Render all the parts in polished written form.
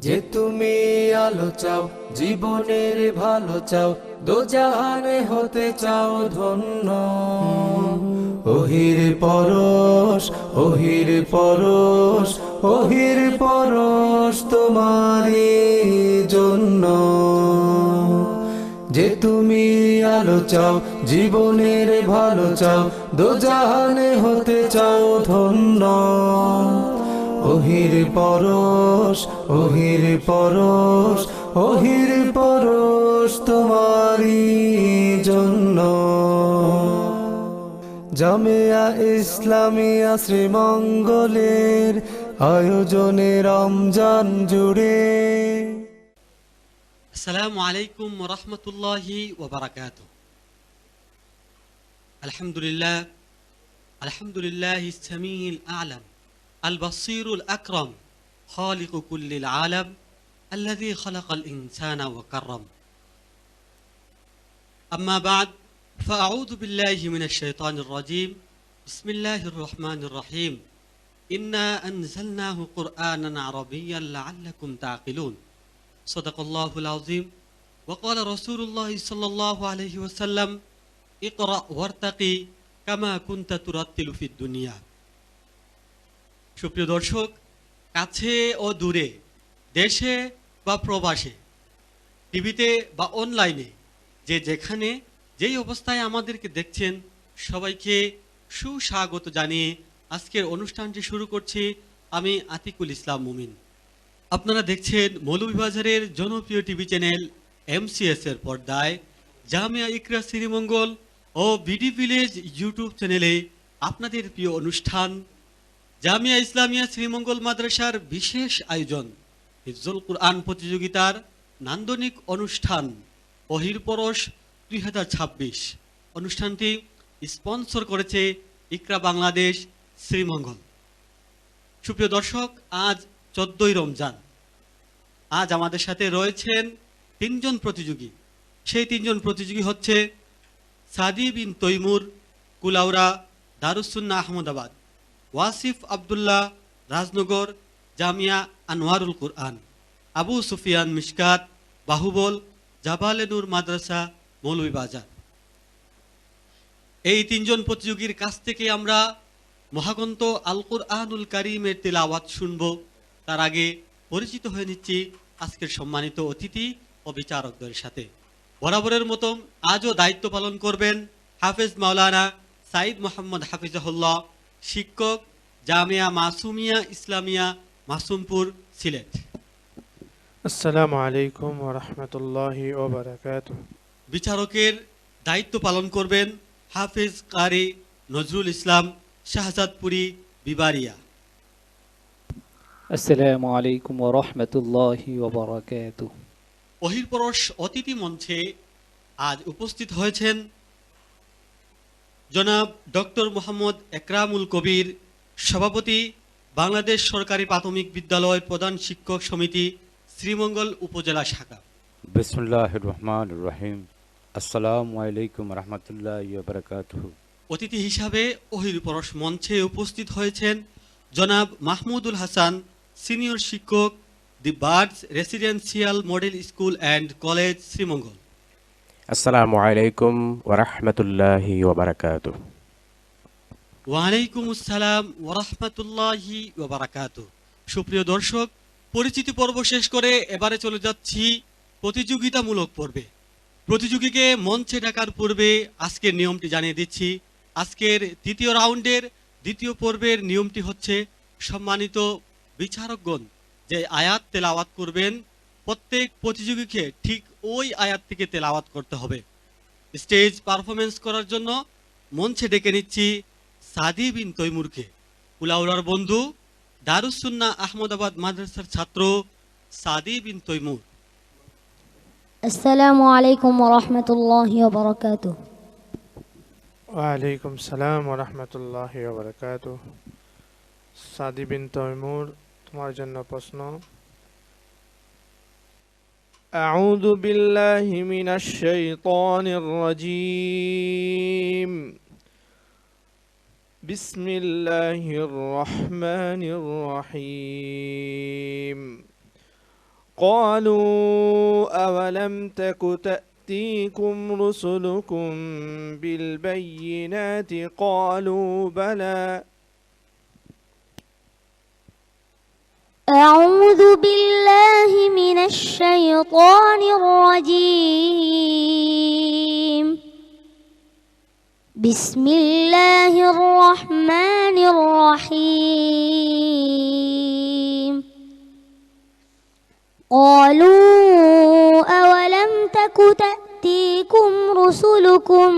যে তুমি আলো চাও, জীবনের ভালো চাও, দোজাহানে হতে চাও ধন্য। ওহির পরশ, ওহির পরশ, ওহির পরশ তোমারই জন্য। যে তুমি আলো চাও, জীবনের ভালো চাও, দোজাহানে হতে চাও ধন্য। ওহির পরশ, ওহির পরশ, ওহির পরশ তোমারই জন্য। জামিয়া ইসলামিয়া শ্রীমঙ্গলের আয়োজনে রমজান জুড়ে। আসসালামু আলাইকুম ওয়া রাহমাতুল্লাহি ওয়া বারাকাতুহু। আলহামদুলিল্লাহ, আলহামদুলিল্লাহিস সামিউল আ'লাম, আল বাসীরুল আকরাম, খালিকু কুল্লিল আলাম, আল্লাযী খালাকাল ইনসানা ওয়া কাররাম। আম্মা বা'দ, ফাআউযু বিল্লাহি মিনাশ শাইতানির রাজীম। বিসমিল্লাহির রহমানির রহিম। ইন্না আনজালনাহু কুরআনান আরাবিয়্যান লাআল্লাকুম তা'কিলুন। সাদাকাল্লাহুল আযীম। وقال رسول الله صلى الله عليه وسلم اقرأ وارتقي كما كنت ترتل في الدنيا। সুপ্রিয় দর্শক, কাছে ও দূরে, দেশে বা প্রবাসে, টিভিতে বা অনলাইনে, যে যেখানে যেই অবস্থায় আমাদেরকে দেখছেন, সবাইকে সুস্বাগত জানিয়ে আজকের অনুষ্ঠানটি শুরু করছি আমি আতিকুল ইসলাম মুমিন। আপনারা দেখছেন মৌলভীবাজারের জনপ্রিয় টিভি চ্যানেল MCS এর পর্দায় জামিয়া ইকরা শ্রীমঙ্গল ও বিডি ভিলেজ ইউটিউব চ্যানেলে আপনাদের প্রিয় অনুষ্ঠান জামিয়া ইসলামিয়া শ্রীমঙ্গল মাদ্রাসার বিশেষ আয়োজন হিফজুল কুরআন প্রতিযোগিতার নান্দনিক অনুষ্ঠান ওহির পরশ 2026। অনুষ্ঠানটি স্পন্সর করেছে ইকরা বাংলাদেশ শ্রীমঙ্গল। সুপ্রিয় দর্শক, আজ 14ই রমজান। আজ আমাদের সাথে রয়েছেন তিনজন প্রতিযোগী। সেই তিনজন প্রতিযোগী হচ্ছে সাদি বিন তৈমুর, কুলাউড়া, দারুস সুন্নাহ আহমদাবাদ; ওয়াসিফ আব্দুল্লাহ, রাজনগর, জামিয়া আনোয়ারুল কুরআন; আবু সুফিয়ান মিশকাত, বাহুবল, জাবালে নূর মাদ্রাসা, মৌলভীবাজার। এই তিনজন প্রতিযোগীর কাছ থেকে আমরা মহাগ্রন্থ আল কুরআনুল কারীমের তেলাওয়াত শুনব। তার আগে পরিচিত হয়ে নিচ্ছি আজকের সম্মানিত অতিথি ও বিচারকদের সাথে। বরাবরের মতো আজও দায়িত্ব পালন করবেন হাফেজ মাওলানা সাইদ মোহাম্মদ হাফিজাহুল্লাহ, শিক্ষক, জামিয়া মাসুমিয়া ইসলামিয়া, মাসুমপুর, সিলেট। আসসালামু আলাইকুম ওয়া রাহমাতুল্লাহি ওয়া বারাকাতুহু। বিচারকের দায়িত্ব পালন করবেন হাফেজ কারি নজরুল ইসলাম, শাহজাদপুরি, বিবারিয়া। আসসালামু আলাইকুম ওয়া রাহমাতুল্লাহি ওয়া বারাকাতুহু। ওহির পরশ অতিথি মঞ্চে আজ উপস্থিত হয়েছেন জনাব ডক্টর মোহাম্মদ একরামুল কবির, সভাপতি, বাংলাদেশ সরকারি প্রাথমিক বিদ্যালয় প্রধান শিক্ষক সমিতি, শ্রীমঙ্গল উপজেলা শাখা। বিসমিল্লাহির রহমানির রহিম। আসসালামু আলাইকুম রহমতুল্লাহি ওয়া বারাকাতুহু। অতিথি হিসাবে ওহির পরশ মঞ্চে উপস্থিত হয়েছেন জনাব মাহমুদুল হাসান, সিনিয়র শিক্ষক, the birds residential model school and college, Sreemangal. আসসালামু আলাইকুম ওয়া রাহমাতুল্লাহি ওয়া বারাকাতুহু। ওয়ালাইকুম আসসালাম ওয়া রাহমাতুল্লাহি ওয়া বারাকাতুহু। সুপ্রিয় দর্শক, পরিচিতি পর্ব শেষ করে এবারে চলে যাচ্ছি প্রতিযোগিতামূলক পর্বে। প্রতিযোগীকে মঞ্চে ডাকার পূর্বে আজকের নিয়মটি জানিয়ে দিচ্ছি। আজকের দ্বিতীয় রাউন্ডের দ্বিতীয় পর্বের নিয়মটি হচ্ছে, সম্মানিত বিচারকগণ যে আয়াত তেলাওয়াত করবেন, প্রত্যেক প্রতিযোগীকে ঠিক ওই আয়াত থেকে তেলাওয়াত করতে হবে। স্টেজ পারফরমেন্স করার জন্য মঞ্চে ডেকে নিচ্ছি সাদি বিন তৈমুরকে, কুলাউড়ার বন্ধু, দারুস সুন্নাহ আহমদাবাদ মাদ্রাসার ছাত্র সাদি বিন তৈমুর। আসসালামু আলাইকুম ওয়া রাহমাতুল্লাহি ওয়া বারাকাতুহু। ওয়া আলাইকুম সালাম ওয়া রাহমাতুল্লাহি ওয়া বারাকাতুহু। সাদি বিন তৈমুর, তোমার জন্য প্রশ্ন। আউযু বিল্লাহি মিনাশ শাইতানির রাজীম। বিসমিল্লাহির রহমানির রহিম। قالوا أولم تك تأتيكم رسلكم بالبينات قالوا بلى أعوذ بالله من الشيطان الرجيم. بسم الله الرحمن الرحيم. قالوا أولم تك تأتيكم رسلكم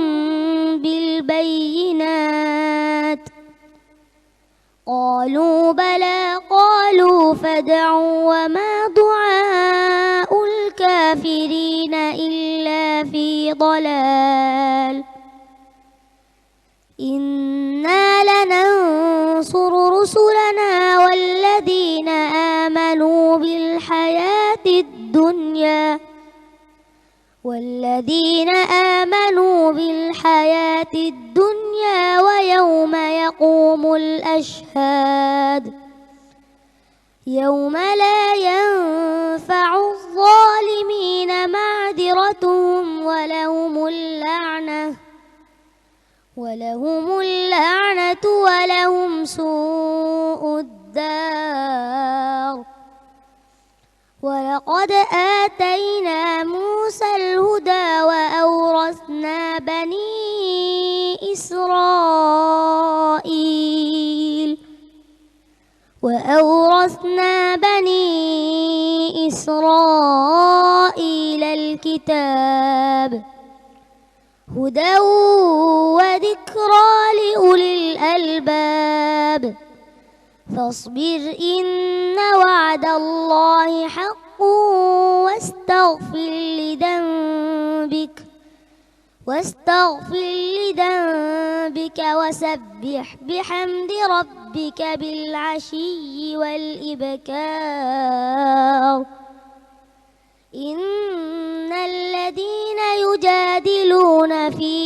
بالبينات قالوا بلى قالوا فادعوا وما دعاء الكافرين إلا في ضلال إنا لننصر رسلنا والذين آمنوا بالحياة الدنيا ويوم يقوم الأشهاد يوم لا ينفع الظالمين معذرتهم ولهم اللعنة ولهم سوء الدار. ولقد آتينا موسى الهدى وأورثنا بني إسرائيل الكتاب هدى وذكرى لأولي الألباب. فاصبر إن وعد الله حق واستغفر لذنبك وسبح بحمد ربك بالعشي والإبكار. إن الذين يجادلون في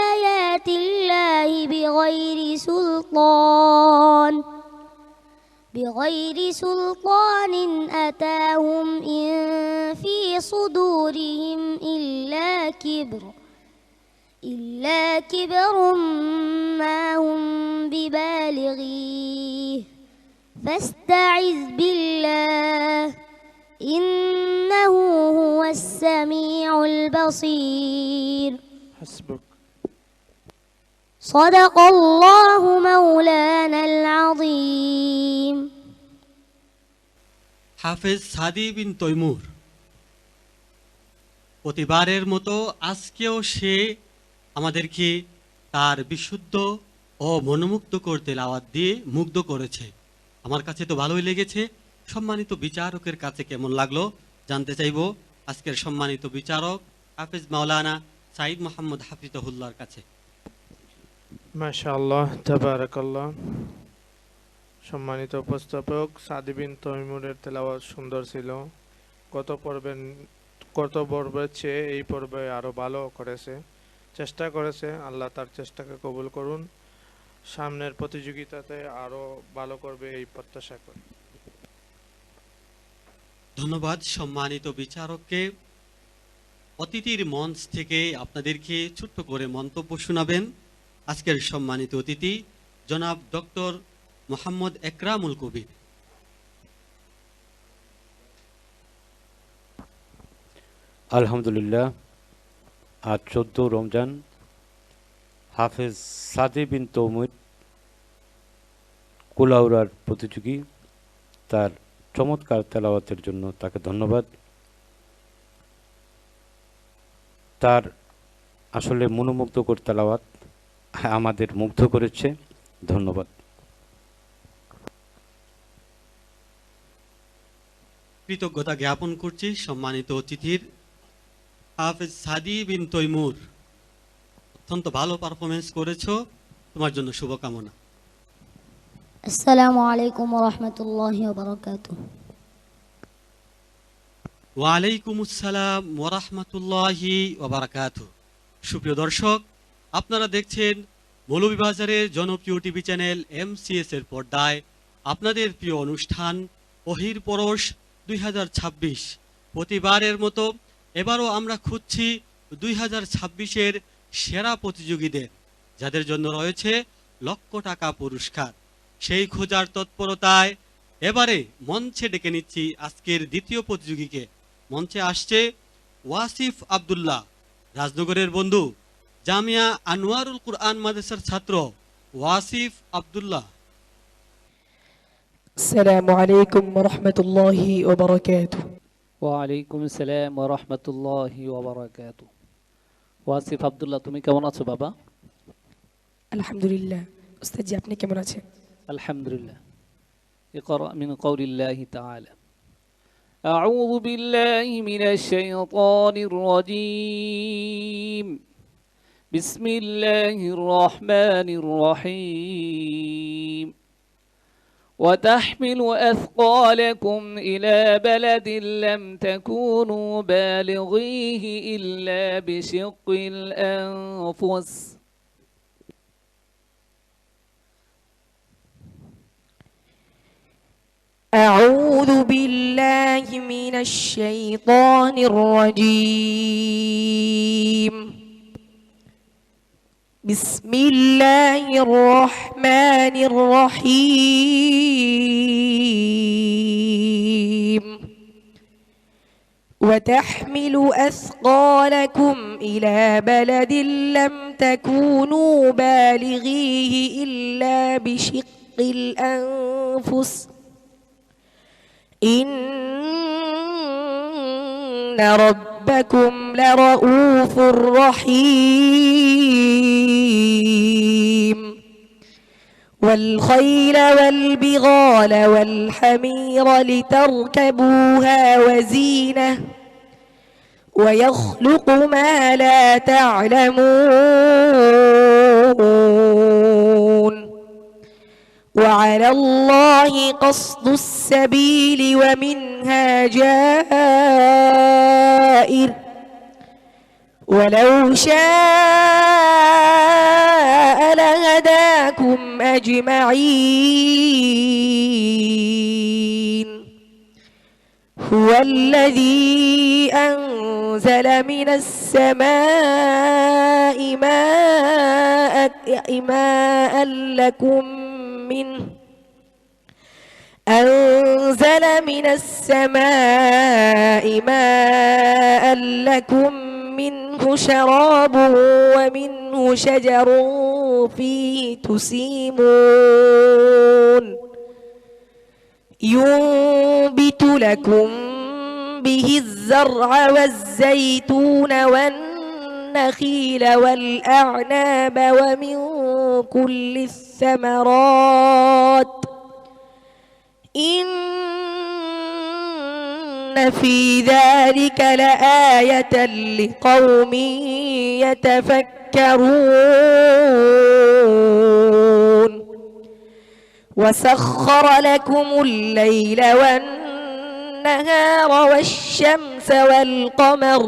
آيات الله بغير سلطان أتاهم إن في صدورهم إلا كبر ما هم ببالغيه فاستعذ بالله إنه هو السميع البصير. حسبك. صدق الله مولانا العظيم. হাফেজ সাদি বিন তৈমুর প্রতিবারের মতো আজকেও সে আমাদেরকে তার বিশুদ্ধ ও মনোমুগ্ধকর তেলাওয়াত দিয়ে মুগ্ধ করেছে। আমার কাছে তো ভালোই লেগেছে। সম্মানিত বিচারকের কাছে কেমন লাগলো জানতে চাইব আজকের সম্মানিত বিচারক হাফেজ মাওলানা সাইদ মোহাম্মদ হাফিজুল্লাহর কাছে। মাশাআল্লাহ, তাবারাকাল্লাহ। সম্মানিত উপস্থাপক সাদি বিন তৈমুরের তেলাওয়াত সুন্দর ছিল। গত পর্বের চেয়ে এই পর্বে আরো ভালো করেছে, চেষ্টা করেছে। আল্লাহ তার চেষ্টাকে কবুল করুন। সামনের প্রতিযোগিতাতে আরো ভালো করবে এই প্রত্যাশা করি। ধন্যবাদ সম্মানিত বিচারককে। অতিথির মঞ্চ থেকে আপনাদেরকে ছোট্ট করে মন্তব্য শোনাবেন আজকের সম্মানিত অতিথি জনাব ডক্টর মোহাম্মদ একরামুল কবির। আলহামদুলিল্লাহ, আজ 14 রমজান হাফেজ সাদি বিন তৈমুর কুলাউড়ার প্রতিযোগী, তার চমৎকার তেলাওয়াতের জন্য তাকে ধন্যবাদ। তার আসলে মনোমুগ্ধকর তেলাওয়াত আমাদের মুগ্ধ করেছে। ধন্যবাদ। কৃতজ্ঞতা জ্ঞাপন করছি সম্মানিত অতিথির। হাফেজ সাদি বিন তৈমুর, অত্যন্ত ভালো পারফরমেন্স করেছো, তোমার জন্য শুভকামনা। আসসালামু আলাইকুম ওয়া রাহমাতুল্লাহি ওয়া বারাকাতুহু। ওয়ালাইকুম আসসালাম ওয়া রাহমাতুল্লাহি ওয়া বারাকাতুহু। সুপ্রিয় দর্শক, আপনারা দেখছেন মৌলভীবাজারের জনপ্রিয় টিভি চ্যানেল MCS এর পর্দায় আপনাদের প্রিয় অনুষ্ঠান ওহির পরশ 2026। প্রতিবারের মতো এবারও আমরা খুঁজছি 2026-এর সেরা প্রতিযোগীদের, যাদের জন্য রয়েছে লক্ষ টাকা পুরস্কার। সেই খোঁজার তৎপরতায় এবারে মঞ্চে ডেকে নিচ্ছি আজকের দ্বিতীয় প্রতিযোগীকে। মঞ্চে আসছে ওয়াসিফ আব্দুল্লাহ, রাজনগরের বন্ধু, জামিয়া আনোয়ারুল কুরআন মাদ্রাসার ছাত্র ওয়াসিফ আব্দুল্লাহ। السلام عليكم ورحمة الله وبركاته. ওয়ালাইকুম আসসালাম ওয়া রাহমাতুল্লাহি ওয়া বারাকাতুহু। ওয়াসিফ আব্দুল্লাহ, তুমি কেমন আছো বাবা? الحمد لله. أستاذ جي আপনি কেমন আছেন? আলহামদুলিল্লাহ। اقرأ من قول الله تعالى: أعوذ بالله من الشيطان الرجيم. بسم الله الرحمن الرحيم. وتحمل أثقالكم إلى بلد لم تكونوا بالغيه إلا بشق الأنفس. أعوذ بالله من الشيطان الرجيم. بسم الله الرحمن الرحيم. وتحمل أثقالكم إلى بلد لم تكونوا بالغيه إلا بشق الأنفس. إن ربكم لرؤوف رحيم. والخيل والبغال والحمير لتركبوها وزينة ويخلق ما لا تعلمون. وعلى الله قصد السبيل ومنها جائر. ولو شاء لهداكم أجمعين. هو الذي أنزل من السماء ماء لكم منه. أنزل من السماء ماء لكم منه شراب ومنه شجر فيه تسيمون. ينبت لكم به الزرع والزيتون والنخيل والأعناب ومن كل الثمرات. إن في ذلك لآية لقوم يتفكرون. وسخر لكم الليل والنهار والشمس والقمر.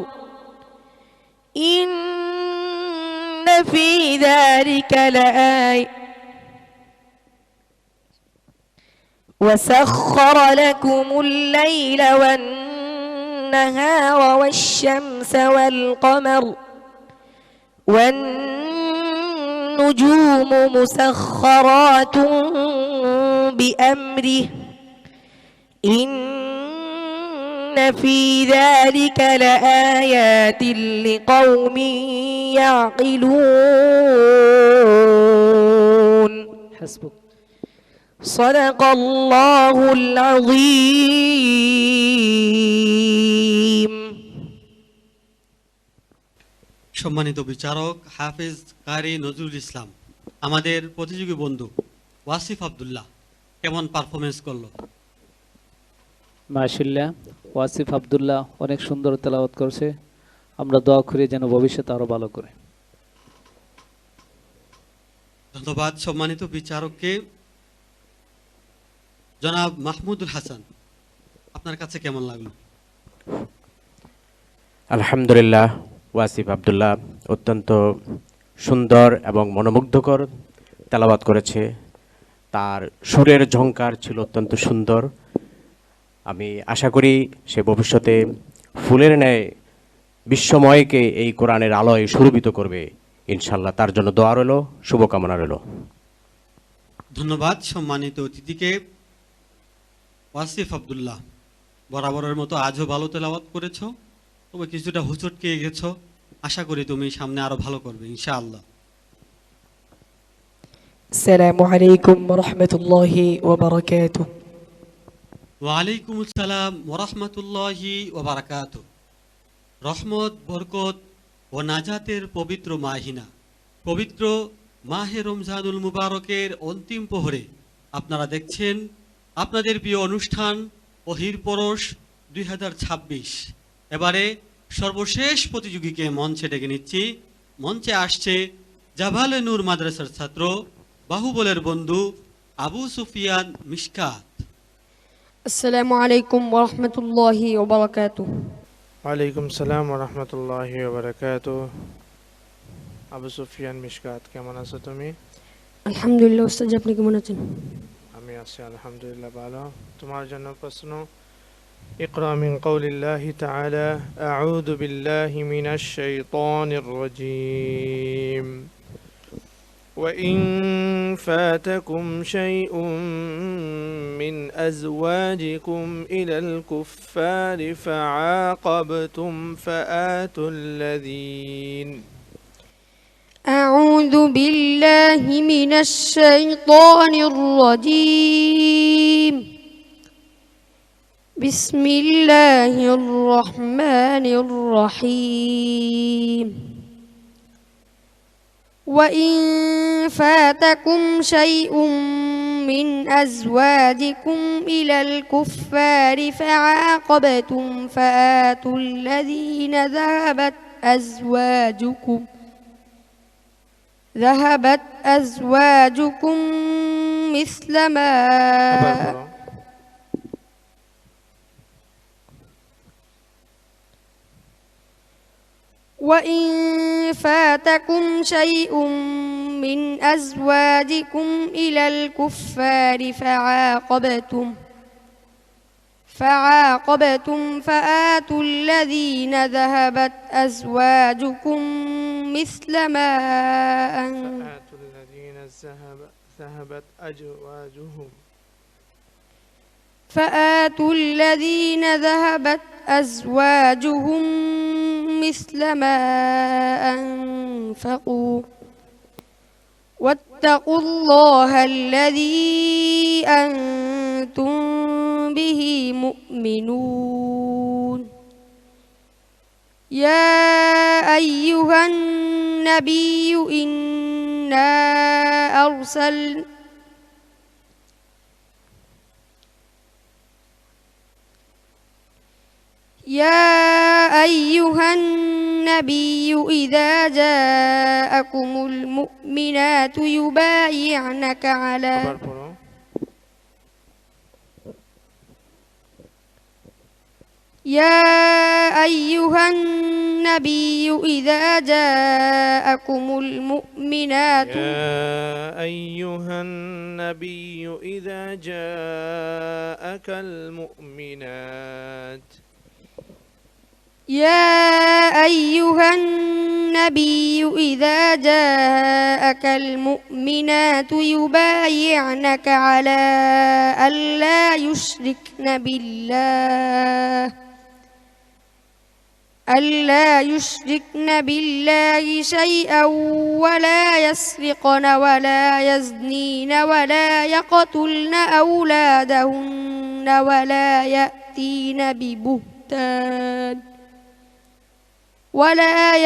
إن في ذلك لآية. وسخر لكم الليل والنهار والشمس والقمر والنجوم مسخرات بأمره. إن في ذلك لآيات لقوم يعقلون. حسبك. صدق الله العظيم. সম্মানিত বিচারক হাফেজ কারি নজরুল ইসলাম, আমাদের প্রতিযোগী বন্ধু ওয়াসিফ আব্দুল্লাহ কেমন পারফরমেন্স করলো? মাশাআল্লাহ, ওয়াসিফ আব্দুল্লাহ অনেক সুন্দর তেলাওয়াত করছে। আমরা দোয়া করি যেন ভবিষ্যতে আরো ভালো করে। ধন্যবাদ সম্মানিত বিচারককে। জনাব মাহমুদুল হাসান, আপনার কাছে কেমন লাগলো? আলহামদুলিল্লাহ, ওয়াসিফ আব্দুল্লাহ অত্যন্ত সুন্দর এবং মনোমুগ্ধকর তেলাওয়াত করেছে। তার সুরের ঝংকার ছিল অত্যন্ত সুন্দর। আমি আশা করি সে ভবিষ্যতে ফুলের ন্যায় বিশ্বময়কে এই কোরআনের আলোয় সুরভিত করবে ইনশাল্লাহ। তার জন্য দোয়া রইল, শুভকামনা রইল। ধন্যবাদ সম্মানিত অতিথিকে। ওয়াসিফ আব্দুল্লাহ, বরাবরের মতো আজও ভালো তেলাওয়াত করেছো, তবে কিছুটা হুচটকে গেছো। আশা করি তুমি সামনে আরো ভালো করবে ইনশাআল্লাহ। السلام عليكم ورحمة الله وبركاته. ওয়ালাইকুম আসসালাম ওরহমতুল্লাহি ওবারাকাত। রহমত, বরকত ও নাজাতের পবিত্র মাহিনা, পবিত্র মাহে রমজানুল মুবারকের অন্তিম প্রহরে আপনারা দেখছেন আপনাদের প্রিয় অনুষ্ঠান ওহির পরশ 2026। এবারে সর্বশেষ প্রতিযোগীকে মঞ্চে ডেকে নিচ্ছি। মঞ্চে আসছে জাভালে নূর মাদ্রাসার ছাত্র, বাহুবলের বন্ধু আবু সুফিয়ান মিশকাত। السلام عليكم ورحمة الله وبركاته. ওয়ালাইকুম সালাম ওয়া রাহমাতুল্লাহি ওয়া বারাকাতুহু। আবু সুফিয়ান মিশকাত, কেমন আছো তুমি? الحمد لله أستاذ আপনি কেমন আছেন? আমি আছি আলহামদুলিল্লাহ ভালো। তোমার জন্য প্রশ্ন, اقرأ من قول الله تعالى أعوذ بالله من الشيطان الرجيم وإن فاتكم شيء من أزواجكم إلى الكفار فعاقبتم فآتوا الذين أعوذ بالله من الشيطان الرجيم. بسم الله الرحمن الرحيم. وإن فاتكم شيء من أزواجكم إلى الكفار فعاقبتم فآتوا الذين ذهبت أزواجكم مثل ما وإن فاتكم شيء من أزواجكم إلى الكفار فعاقبتم فآتوا الذين ذهبت أزواجكم مثل ما فآتوا الذين ذهبت أزواجهم فآتوا الذين ذهبت أزواجهم مثل ما أنفقوا واتقوا الله الذي أنتم به مؤمنون. يا أيها النبي إنا أرسلنا يا أيها النبي إذا جاءكم المؤمنات يبايعنك على يا أيها النبي إذا جاءكم المؤمنات يا أيها النبي إذا جاءك المؤمنات يا أيها النبي إذا جاءك المؤمنات يبايعنك على ألا يشركن بالله شيئا ولا يسرقن ولا يزنين ولا يقتلن أولادهن ولا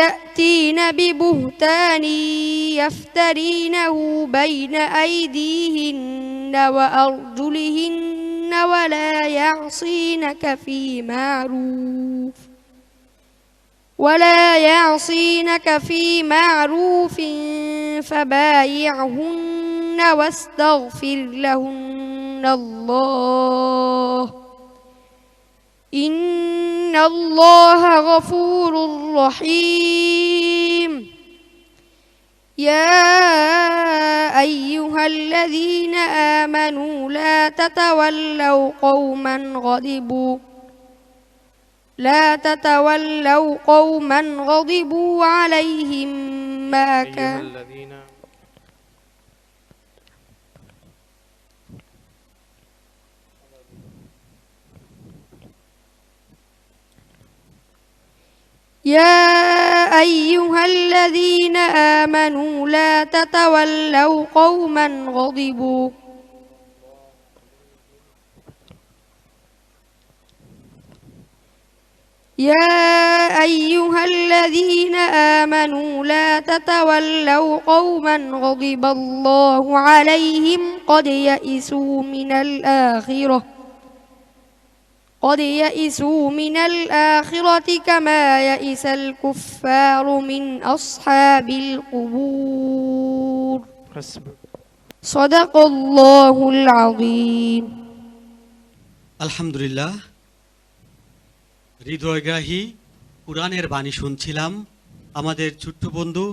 يأتين ببهتان يفترينه بين أيديهن وأرجلهن ولا يعصينك في معروف فبايعهن واستغفر لهن الله إن الله غفور رحيم. يا أيها الذين آمنوا لا تتولوا قوما غضبوا عليهم ما أيها كان الذين يا أيها الذين آمنوا لا تتولوا قوما غضبوا يا أيها الذين آمنوا لا تتولوا قوما غضب الله عليهم قد يئسوا من الآخرة كما يئس الكفار من أصحاب القبور حسبك صدق الله العظيم আলহামদুলিল্লাহ, হৃদয়গ্রাহী কুরআনের বাণী শুনছিলাম আমাদের ছোট্ট বন্ধু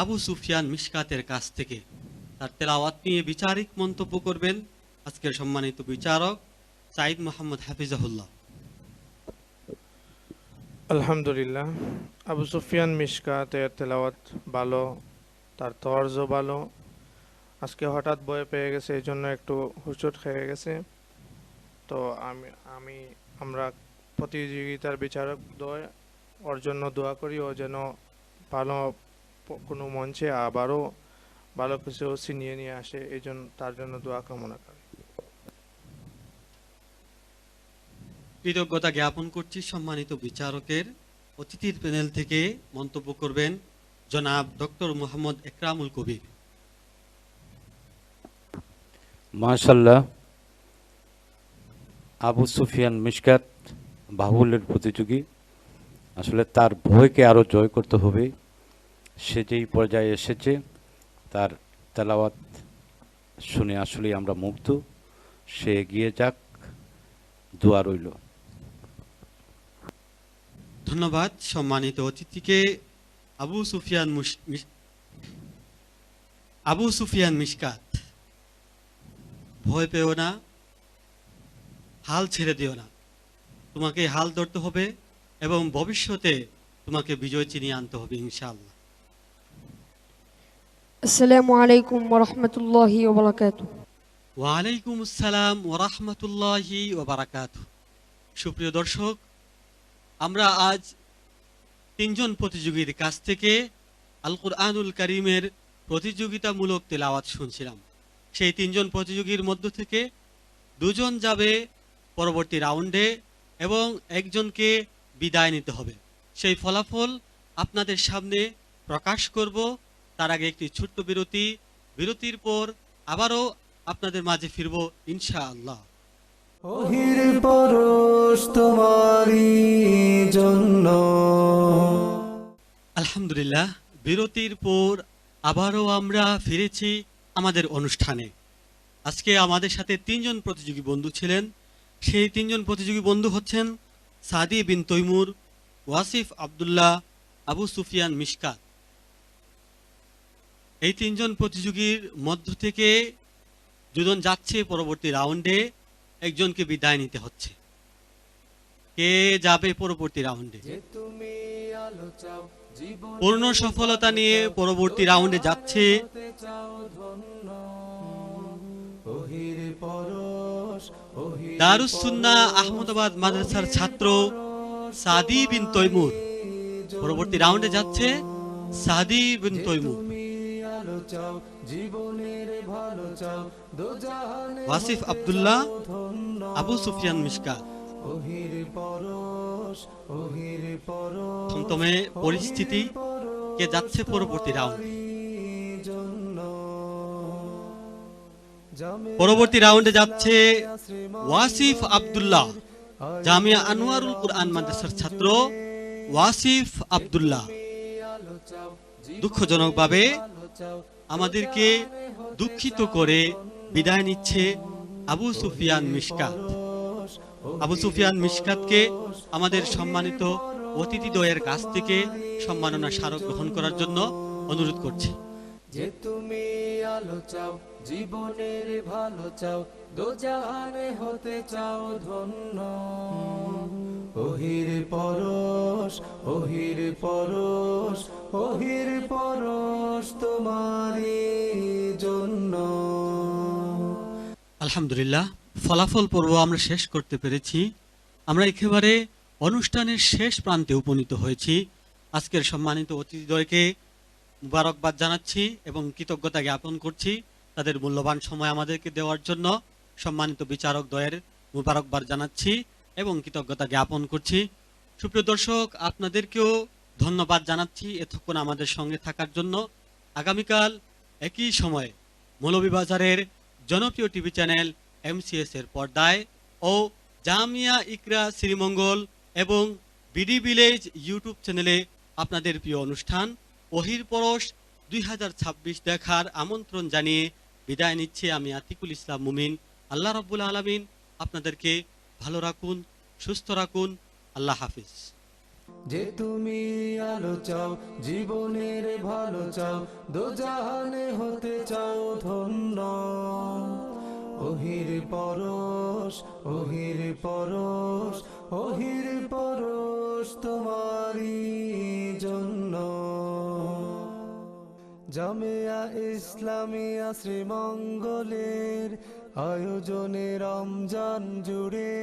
আবু সুফিয়ান মিশকাতের কাছ থেকে। তার তেলাওয়াত নিয়ে বিচারিক মন্তব্য করবেন আজকের সম্মানিত বিচারক সাইদ মোহাম্মদ হাফিজাহুল্লাহ। আলহামদুলিল্লাহ, আবু সুফিয়ান মিশকাতের তেলাওয়াত ভালো, তার তর্জ ভালো। আজকে হঠাৎ বয়ে পেয়ে গেছে, এই জন্য একটু হুচট খেয়ে গেছে। তো আমরা প্রতিযোগিতার বিচারক দ্বয় ওর জন্য দোয়া করি, ও যেন ভালো কোনো মঞ্চে আবারও ভালো কিছু ছিনিয়ে নিয়ে আসে, এই জন্য তার জন্য দোয়া কামনা করি। কৃতজ্ঞতা জ্ঞাপন করছি সম্মানিত বিচারকের। অতিথির প্যানেল থেকে মন্তব্য করবেন জনাব ডক্টর মোহাম্মদ একরামুল কবির। মাশাল্লাহ, আবু সুফিয়ান মিশকাত বাহুল্যের প্রতিযোগী। আসলে তার ভয়কে আরও জয় করতে হবে, সে যেই পর্যায়ে এসেছে তার তেলাওয়াত শুনে আসলেই আমরা মুগ্ধ। সে এগিয়ে যাক, দোয়া রইল। ধন্যবাদ সম্মানিত অতিথিকে। আবু সুফিয়ান মিশকাত, ভয় পেও না, হাল ছেড়ে দিও না, তোমাকে হাল ধরতে হবে এবং ভবিষ্যতে তোমাকে বিজয় চিনিয়ে আনতে হবে ইনশাআল্লাহ। আসসালামু আলাইকুম ওয়া রাহমাতুল্লাহি ওয়া বারাকাতুহু। ওয়ালাইকুম আসসালাম ওয়া রাহমাতুল্লাহি ওয়া বারাকাতুহু। সুপ্রিয় দর্শক, আমরা আজ তিনজন প্রতিযোগীর কাছ থেকে আল কুরআনুল কারীমের প্রতিযোগিতামূলক তেলাওয়াত শুনছিলাম। সেই তিনজন প্রতিযোগীর মধ্য থেকে দুজন যাবে পরবর্তী রাউন্ডে এবং একজনকে বিদায় নিতে হবে। সেই ফলাফল আপনাদের সামনে প্রকাশ করব। তার আগে একটি ছোট্ট বিরতির পর আবারও আপনাদের মাঝে ফিরব ইনশাআল্লাহ। ওহির পরশ তোমারই জন্য। আলহামদুলিল্লাহ, বিরতির পর আবারও আমরা ফিরেছি আমাদের অনুষ্ঠানে। আজকে আমাদের সাথে তিনজন প্রতিযোগী বন্ধু ছিলেন। সেই তিনজন প্রতিযোগী বন্ধু হচ্ছেন সাদি বিন তৈমুর, ওয়াসিফ আব্দুল্লাহ, আবু সুফিয়ান মিশকাত। এই তিনজন প্রতিযোগীর মধ্য থেকে দুজন যাচ্ছে পরবর্তী রাউন্ডে, একজনকে বিদায় নিতে হচ্ছে। কে যাবে পরবর্তী রাউন্ডে? পূর্ণ সফলতা নিয়ে পরবর্তী রাউন্ডে যাচ্ছে দারুস সুন্নাহ আহমদাবাদ মাদ্রাসার ছাত্র সাদি বিন তৈমুর। পরবর্তী রাউন্ডে যাচ্ছে সাদি বিন তৈমুর। ওয়াসিফ আব্দুল্লাহ, আবু সুফিয়ান মিশকাত। থমথমে পরিস্থিতি, কে যাচ্ছে পরবর্তী রাউন্ডে? পরবর্তী রাউন্ডে যাচ্ছে ওয়াসিফ আব্দুল্লাহ, জামিয়া আনোয়ারুল কুরআন মাদ্রাসার ছাত্র ওয়াসিফ আব্দুল্লাহ। দুঃখজনকভাবে আমাদেরকে দুঃখিত করে বিদায় নিচ্ছে আবু সুফিয়ান মিশকাত। আবু সুফিয়ান মিশকাতকে আমাদের সম্মানিত অতিথিদ্বয়ের কাছ থেকে সম্মাননা স্মারক গ্রহণ করার জন্য অনুরোধ করছি। যে তুমি আলো চাও জীবনের ভালো চাও দোজাহানে হতে চাও ধন্য ওহির পরশ ওহির পরশ ওহির পরশ তোমারই জন্য। আলহামদুলিল্লাহ, ফলাফল পর্ব আমরা শেষ করতে পেরেছি। আমরা একেবারে অনুষ্ঠানের শেষ প্রান্তে উপনীত হয়েছি। আজকের সম্মানিত অতিথিদ্বয়কে মুবারকবাদ জানাচ্ছি এবং কৃতজ্ঞতা জ্ঞাপন করছি তাদের মূল্যবান সময় আমাদেরকে দেওয়ার জন্য। সম্মানিত বিচারক দ্বয়ের মুবারকবাদ জানাচ্ছি এবং কৃতজ্ঞতা জ্ঞাপন করছি। সুপ্রিয় দর্শক, আপনাদেরকেও ধন্যবাদ জানাচ্ছি এতক্ষণ আমাদের সঙ্গে থাকার জন্য। আগামীকাল একই সময়ে মৌলভীবাজারের জনপ্রিয় টিভি চ্যানেল MCS এর পর্দায় ও জামিয়া ইকরা শ্রীমঙ্গল এবং বিডি ভিলেজ ইউটিউব চ্যানেলে আপনাদের প্রিয় অনুষ্ঠান ওহির পরশ 2026 দেখার আমন্ত্রণ জানিয়ে বিদায় নিচ্ছে আমি আতিকুল ইসলাম মুমিন। আল্লাহ রাব্বুল আলামিন আপনাদেরকে ভালো রাখুন, সুস্থ রাখুন। আল্লাহ হাফিজ। যে তুমি আলো চাও জীবনের ভালো চাও দোজাহানে হতে চাও ধন্য ওহির পরশ ওহির পরশ ওহির পরশ তোমারই জন্য। জামিয়া ইসলামিয়া শ্রীমঙ্গলের আয়োজনে রমজান জুড়ে